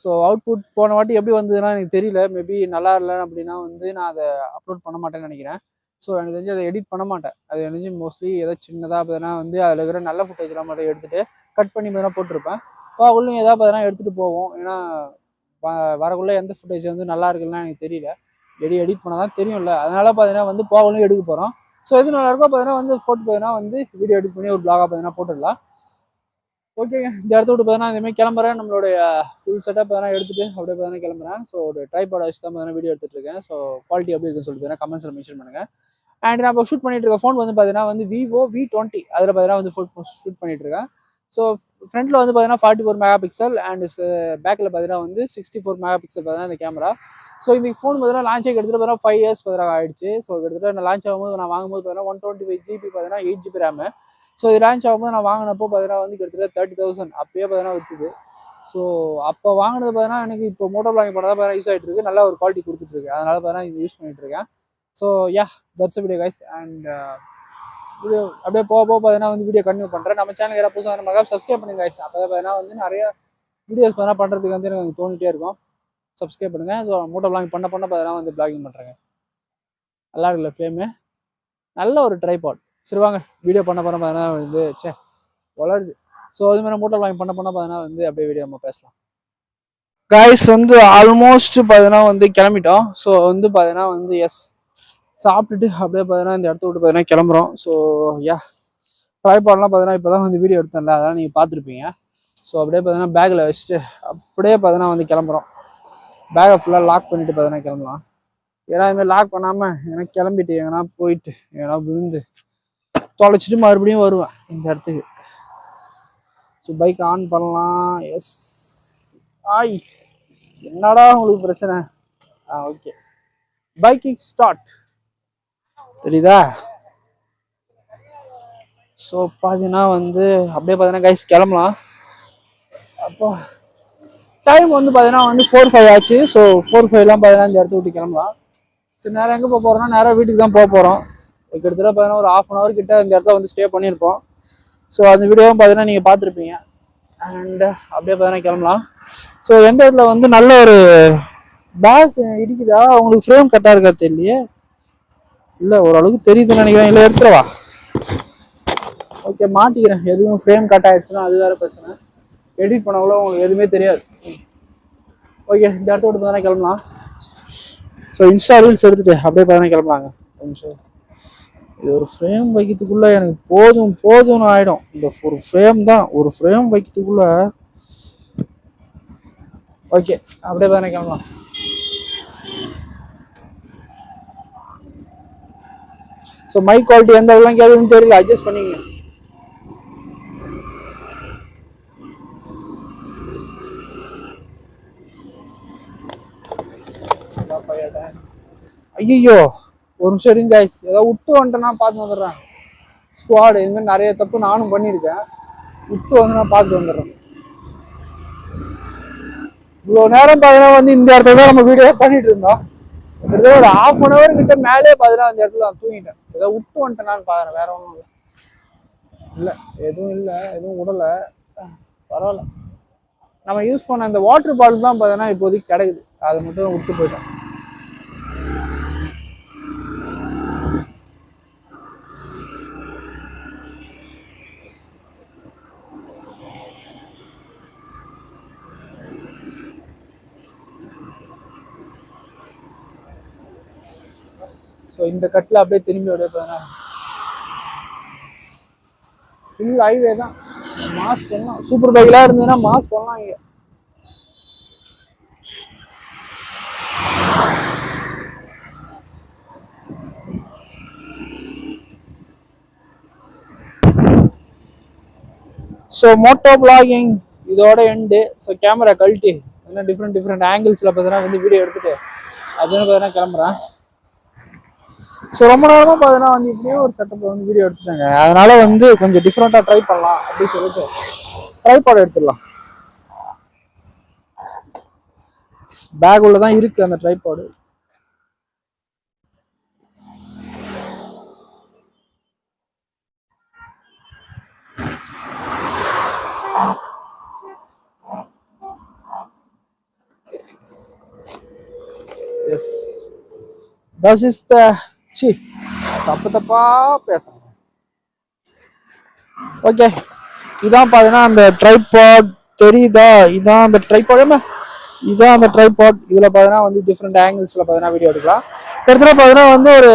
ஸோ அவுட்புட் போன வாட்டி எப்படி வந்ததுன்னா எனக்கு தெரியல. மேபி நல்லா இல்லை அப்படின்னா வந்து நான் அதை அப்லோட் பண்ண மாட்டேன்னு நினைக்கிறேன். ஸோ எனக்கு தெரிஞ்சு அதை எடிட் பண்ண மாட்டேன். அது எனக்கு தெரிஞ்சு மோஸ்ட்லி ஏதாவது சின்னதாக பார்த்தீங்கன்னா வந்து அதில் இருக்கிற நல்ல ஃபுட்டேஜ்லாம் மட்டும் எடுத்துகிட்டு கட் பண்ணி பார்த்தீங்கன்னா போட்டிருப்பேன். போகலையும் ஏதாவது பார்த்தீங்கன்னா எடுத்துகிட்டு போவோம். ஏன்னா வரக்குள்ளே எந்த ஃபுட்டேஜ் வந்து நல்லா இருக்குன்னா எனக்கு தெரியல. எடிட் பண்ணால் தான் தெரியும்ல. அதனால பார்த்தீங்கன்னா வந்து போகலையும் எடுக்க போகிறோம். ஸோ எது நல்லா இருக்கோ பார்த்தீங்கன்னா வந்து ஃபோட்டோ பார்த்தீங்கன்னா வந்து வீடியோ எடிட் பண்ணி ஒரு பிளாகாக பார்த்தீங்கன்னா போட்டுடலாம். ஓகேங்க, இந்த இடத்த விட்டு பார்த்தீங்கன்னா இந்தமாதிரி கிளம்புறேன். நம்மளுடைய ஃபுல் செட்டப் பார்த்தீங்கன்னா எடுத்துகிட்டு அப்படியே பார்த்தீங்கன்னா கிளம்புறேன். ஸோ ஒரு ட்ரைபாட் வச்சு தான் பார்த்தீங்கன்னா வீடியோ எடுத்துகிட்டு இருக்கேன். ஸோ குவாலிட்டி எப்படி இருக்குன்னு சொல்லிட்டு பார்த்தீங்கன்னா கமெண்ட்ஸில் மென்ஷன் பண்ணுங்கள். அண்ட் நான் இப்போ ஷூட் பண்ணிட்டு இருக்க ஃபோன் வந்து பார்த்தீங்கன்னா வந்து Vivo V20 அதில் பார்த்தீங்கன்னா வந்து ஷூட் பண்ணிட்டு இருக்கேன். ஸோ ஃப்ரண்ட்டில் வந்து பார்த்தீங்கன்னா 44 மெகா பிக்சல் அண்ட் பேக்கில் பார்த்தீங்கன்னா வந்து 64 மெகா பிக்சல் பார்த்தீங்கன்னா இந்த கேமரா. ஸோ இந்த ஃபோன் பார்த்தீங்கன்னா லான்ச் ஆகி எடுத்துகிட்டு பார்த்தீங்கன்னா 5 இயர்ஸ் பார்த்தீங்கன்னா ஆயிடுச்சு. ஸோ கிட்டத்தட்ட நான் லான்ச் ஆகும்போது நான் வாங்கும்போது பார்த்தீங்கன்னா 125 GB பார்த்தீங்கன்னா 8 GB ரேமு. ஸோ இது லான்ச் ஆகும்போது நான் வாங்கினப்போ பார்த்தீங்கன்னா வந்து கிட்டத்தட்ட 30,000 அப்பயே பார்த்தீங்கன்னா விற்றுது. ஸோ அப்போ வாங்கினது பார்த்தீங்கன்னா எனக்கு இப்போ மோட்டோ பிளாகிங் பண்ணதான் பார்த்தீங்கன்னா யூஸ் ஆகிட்டு இருக்கு. நல்ல ஒரு குவாலிட்டி கொடுத்துட்ருக்கு. அதனால பார்த்தீங்கன்னா இது யூஸ் பண்ணிட்டு இருக்கேன். So yeah that's video guys. And video அப்படியே போக பார்த்தீங்கன்னா வந்து வீடியோ கண்டினியூ பண்ணுறேன். நம்ம சேனல் யாராவது புதுசாக நம்ம சப்ஸ்கிரைப் பண்ணுங்க கைஸ். அப்போ தான் பார்த்தீங்கன்னா வந்து நிறைய வீடியோஸ் பார்த்தீங்கன்னா பண்ணுறதுக்கு வந்து எனக்கு தோணிட்டே இருக்கும். சப்ஸ்கிரைப் பண்ணுங்கள். ஸோ மோட்டோ பிளாகிங் பண்ண பார்த்தீங்கன்னா வந்து பிளாகிங் பண்ணுறேங்க. நல்லா இருக்குல்ல ஃப்ரேமு, நல்ல ஒரு ட்ரைபாட். சரி வாங்க வீடியோ பண்ண பார்த்தீங்கன்னா வந்து வளருது. ஸோ அது மாதிரி மோட்டோ பிளாகிங் பண்ண பார்த்தீங்கன்னா வந்து அப்படியே வீடியோ நம்ம பேசலாம். கைஸ் வந்து ஆல்மோஸ்ட் பார்த்தீங்கன்னா வந்து கிளம்பிட்டோம். ஸோ வந்து பார்த்தீங்கன்னா வந்து சாப்பிட்டுட்டு அப்படியே பார்த்தீங்கன்னா இந்த இடத்த விட்டு பார்த்தீங்கன்னா கிளம்புறோம். ஸோ ட்ரைபாட்லாம் பார்த்தீங்கன்னா இப்போ தான் வந்து வீடியோ எடுத்தேன்ல, அதெல்லாம் நீங்கள் பார்த்துருப்பீங்க. ஸோ அப்படியே பார்த்தீங்கன்னா பேக்கில் வச்சுட்டு அப்படியே பார்த்தீங்கன்னா வந்து கிளம்புறோம். பேக்கை ஃபுல்லாக லாக் பண்ணிட்டு பார்த்தீங்கன்னா கிளம்பலாம். ஏன்னா இதுமாதிரி லாக் பண்ணாமல் எனக்கு கிளம்பிட்டு எங்கன்னா போயிட்டு எங்கன்னா விழுந்து தொலைச்சிட்டு மறுபடியும் வருவேன் இந்த இடத்துக்கு. ஸோ பைக் ஆன் பண்ணலாம். ஆய் என்னடா உங்களுக்கு பிரச்சனை? Okay, biking start. தெரியுதா? ஸோ பார்த்தீங்கன்னா வந்து அப்படியே பார்த்தீங்கன்னா கைஸ் கிளம்பலாம். அப்போ டைம் வந்து பார்த்தீங்கன்னா வந்து 4:05 ஆச்சு. ஸோ 4:05லாம் பார்த்தீங்கன்னா இந்த இடத்த விட்டு கிளம்பலாம். சரி நேரம் எங்கே போக போகிறோம்னா நேராக வீட்டுக்கு தான் போக போகிறோம். கிட்டத்தட்ட பார்த்தீங்கன்னா ஒரு 1/2 hour கிட்ட இந்த இடத்துல வந்து ஸ்டே பண்ணியிருப்போம். ஸோ அந்த வீடியோவும் பார்த்தீங்கன்னா நீங்கள் பார்த்துருப்பீங்க. அண்ட் அப்படியே பார்த்தீங்கன்னா கிளம்பலாம். ஸோ எந்த இடத்துல வந்து நல்ல ஒரு பேக் இடிக்குதா, உங்களுக்கு ஃப்ரேம் கரெக்டாக இருக்கா தெரியலையே. இல்லை ஓரளவுக்கு தெரியுதுன்னு நினைக்கிறேன். இல்லை எடுத்துருவா. ஓகே மாட்டிக்கிறேன். எதுவும் ஃப்ரேம் கட் ஆகிடுச்சுன்னா அது வேறு பிரச்சனை. எடிட் பண்ணக்குள்ள உங்களுக்கு எதுவுமே தெரியாது. ஓகே இந்த இடத்த விட்டு பார்த்தீங்கன்னா கிளம்பலாம். ஸோ இன்ஸ்டா ரீல்ஸ் எடுத்துகிட்டு அப்படியே பார்த்தீங்கன்னா கிளம்பலாங்க. நிமிஷம் இது ஒரு ஃப்ரேம் வைக்கிறதுக்குள்ளே எனக்கு போதும்னு ஆகிடும். இந்த ஒரு ஃப்ரேம் தான், ஒரு ஃப்ரேம் வைக்கிறதுக்குள்ளே. ஓகே அப்படியே பார்த்தீங்கன்னா கிளம்பலாம். ஸோ மைக் குவாலிட்டி எந்த அளவுலாம் கேட்குதுன்னு தெரியல, அட்ஜஸ்ட் பண்ணிங்க. ஐயோ ஒரு நிமிஷம் இருங்க கைஸ், ஏதாவது விட்டு வந்துட்டேன்னா பார்த்து வந்துடுறேன். ஸ்குவாடு இதுமாதிரி நிறைய தப்பு நானும் பண்ணியிருக்கேன். விட்டு வந்து நான் பார்த்துட்டு வந்துடுறேன். இவ்வளோ நேரம் பார்த்தீங்கன்னா வந்து இந்த இடத்துல தான் நம்ம வீடியோ பண்ணிட்டு இருந்தோம். கிட்டத்தட்ட ஒரு 1/2 hour கிட்ட மேலே பார்த்தீங்கன்னா அந்த இடத்துல நான் தூங்கிட்டேன். ஏதோ விட்டு வந்துட்டேனான்னு பார்க்குறேன், வேற ஒன்றும் இல்லை. எதுவும் இல்லை, எதுவும் விடலை, பரவாயில்ல. நம்ம யூஸ் பண்ண அந்த வாட்டர் பாட்டில் தான் பார்த்தீங்கன்னா இப்போதைக்கு கிடைக்குது, அதை மட்டும் விட்டு போயிட்டோம். ஸோ இந்த கட்டில் அப்படியே திரும்பி அப்படியே பார்த்தீங்கன்னா ஃபுல் ஹைவே தான். மாஸ்க் பண்ணலாம், சூப்பர் பைக்கெலாம் இருந்ததுன்னா மாஸ்க் பண்ணலாம். இங்கே ஸோ மோட்டோ பிளாகிங் இதோட எண்டு. ஸோ கேமரா கழட்டி என்ன டிஃப்ரெண்ட் ஆங்கிள்ஸில் பார்த்தீங்கன்னா வந்து வீடியோ எடுத்துகிட்டு அப்படின்னு பார்த்தீங்கன்னா கிளம்புறேன். ஸோ ரொம்ப நேரமாக பார்த்தீங்கன்னா வந்து இப்படியே ஒரு செட்டப் வந்து வீடியோ எடுத்துட்டாங்க. அதனால வந்து கொஞ்சம் டிஃப்ரெண்ட்டாக ட்ரை பண்ணலாம் அப்படின்னு சொல்லிட்டு ட்ரைபாட் எடுத்துடலாம். பேக் உள்ள தான் இருக்கு அந்த tripod. Yes this is the தப்பா பேசணும். ஓகே, இதான் பார்த்தீங்கன்னா அந்த ட்ரைபாட் தெரியுதா? இதான் அந்த ட்ரைபாட். இதுதான் அந்த ட்ரைபாட். இதில் பார்த்தீங்கன்னா வந்து டிஃப்ரெண்ட் ஆங்கிள்ஸில் பார்த்தீங்கன்னா வீடியோ எடுக்கலாம். கிட்டத்தட்ட பார்த்தீங்கன்னா வந்து ஒரு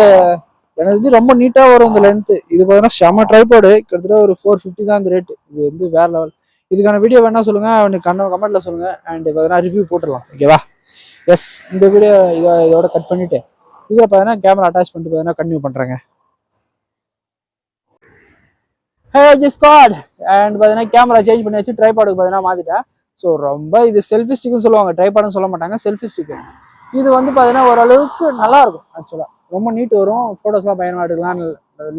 எனக்கு வந்து ரொம்ப நீட்டாக வரும் இந்த லென்த்து. இது பார்த்தீங்கன்னா செம்ம ட்ரைபாடு. கிட்டத்தட்ட ஒரு 450 தான் இந்த ரேட்டு. இது வந்து வேற லெவல். இதுக்கான வீடியோ வேணா சொல்லுங்க, அவனுக்கு கமெண்ட்ல சொல்லுங்க. அண்ட் பார்த்தீங்கன்னா ரிவ்யூ போட்டுடலாம். ஓகேவா? எஸ், இந்த வீடியோ இதோட கட் பண்ணிட்டு இதில் பார்த்தீங்கன்னா கேமரா அட்டாச் பண்ணிட்டு பார்த்தீங்கன்னா கண்டினியூ பண்ணுறேங்க. அண்ட் பார்த்தீங்கன்னா கேமரா சேஞ்ச் பண்ணி வச்சு ட்ரைபாடுக்கு பார்த்தீங்கன்னா மாற்றிட்டேன். ஸோ ரொம்ப இது செல்ஃபி ஸ்டிக்குன்னு சொல்லுவாங்க, ட்ரைபாடுன்னு சொல்ல மாட்டாங்க, செல்ஃபி ஸ்டிக்கு. இது வந்து பார்த்தீங்கன்னா ஓரளவுக்கு நல்லா இருக்கும். ஆக்சுவலாக ரொம்ப நீட் வரும், ஃபோட்டோஸ்லாம் பயணமாக எடுக்கலாம்.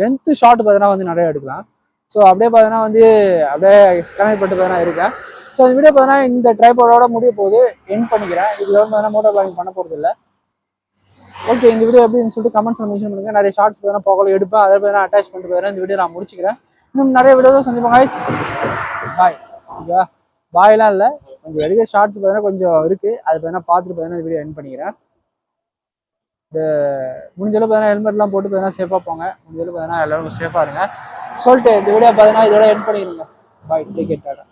லென்த்து ஷார்ட் பார்த்தீங்கன்னா வந்து நிறைய எடுக்கலாம். ஸோ அப்படியே பார்த்தீங்கன்னா வந்து அப்படியே கனெக்ட் பண்ணிட்டு பார்த்தீங்கன்னா இருக்கேன். ஸோ இந்த வீடியோ பார்த்தீங்கன்னா இந்த ட்ரைபாடோட முடிய போது எண்ட் பண்ணிக்கிறேன். இதுல வந்து பார்த்தீங்கன்னா மோட்டோ பிளாகிங் பண்ண போகிறது இல்லை. ஓகே, இந்த வீடியோ எப்படின்னு சொல்லிட்டு கமெண்ட்ஸில் மென்ஷன் பண்ணுங்க. நிறைய ஷார்ட்ஸ் பார்த்தீங்கன்னா போகல எடுப்பேன், அதை பார்த்தீங்கன்னா அட்டாச் பண்ணிட்டு போகிறேன். இந்த வீடியோ நான் முடிச்சுக்கிறேன். இன்னும் நிறைய வீடியோ தான் சந்திப்போம் guys. பாய். ஓகேவா? பாய்லாம் இல்லை, கொஞ்சம் எடுக்கிற ஷார்ட்ஸ் பார்த்தீங்கன்னா கொஞ்சம் இருக்குது. அது பார்த்தீங்கன்னா பார்த்துட்டு பார்த்தீங்கன்னா இந்த வீடியோ எண்ட் பண்ணிக்கிறேன். இந்த முடிஞ்சளவு பார்த்தீங்கன்னா ஹெல்மெட்லாம் போட்டு பார்த்தீங்கன்னா சேஃபாக போங்க. முடிஞ்சளவு பார்த்தீங்கன்னா எல்லாரும் சேஃபாக இருங்க சொல்லிட்டு இந்த வீடியோ பார்த்தீங்கன்னா இதோட எண்ட் பண்ணிடுங்க. பாய், டேக் கேர், டாடா.